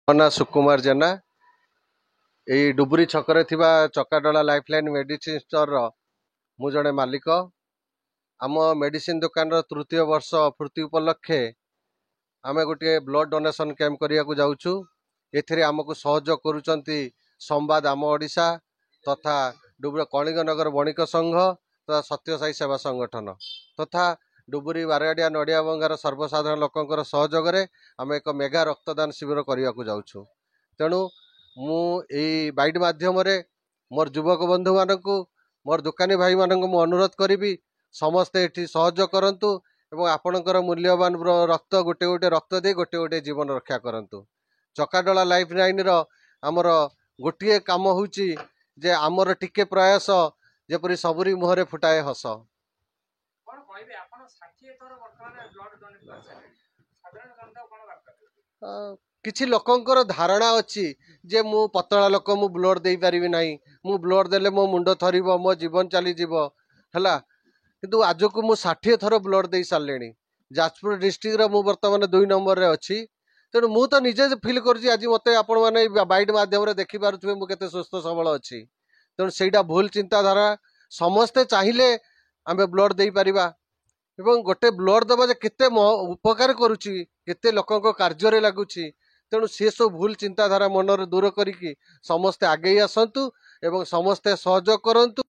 ମୋ ନାଁ ସୁକୁମାର जेना एई डुबुरी छकरे थिबा चकाडोला लाइफलाइन मेडिसिन स्टोर रो मु जणे मालिक। आम मेडिसिन दुकान रो तृतीय वर्ष पूर्ति उपलक्षे आमे गोटे ब्लड डोनेशन कैंप करिया को जाउछु। एथिरे हमकु सहयोग करूचंती संवाद आम ओडिशा तथा डुबुरी कलिंगनगर बणिक संघ तथा सत्य साई सेवा संगठन तथा डुबुरी बारगाडिया नडिया बंगार सर्वसाधारण लोकंकर सहयोग रे आमे एक मेगा रक्तदान शिविर करिया को जाउछु। तेणु मु एई बाइट माध्यम रे मोर युवक बंधु मानकु मोर दुकानी भाई मानकु मु अनुरोध करिबी समस्ते एठी सहयोग करंतु एवं आपणकर मूल्यवान रक्त गोटे गोटे रक्त दे गोटे गोटे जीवन रक्षा करंतु। चकाडोला लाइफ लाइन रो हमर गोटिए काम होउची जे हमर टिके प्रयास जेपरि सबुरी मुहरे फुटाए हस। कोन कहबे आपण 60 थर वर्तमान ब्लड डोनेट करछन साधारण जनता कोन बात किछि लोकंकर धारणा अछि जे मु पतला लोक मु ब्लड देई परिबि नाही, मु ब्लड देले मो मुंडो थरिबो मो जीवन चली जीवो हला। किंतु आज को मु 60 थर ब्लड देई सारलेनी। जाजपुर डिस्ट्रिक्ट रो मु वर्तमान 2 नंबर रे अछि। तेणु मु तो निजे फील करछि आज मते आपण माने बाइट माध्यम रे देखि पारुछबे मु केते सुस्थ सबल अछि। तेणु सेटा भूल चिंताधारा। समस्ते चाहिले आमे ब्लड देई परिबा एवं गोटे ब्लड दबा जे केते उपकार करुछि केते लोकंक कार्य रे लागुछि। तेणु से सब भूल चिंताधारा मनर दूर करिकी समस्ते आगे आसतु एवं समस्ते सहयोग करंतु।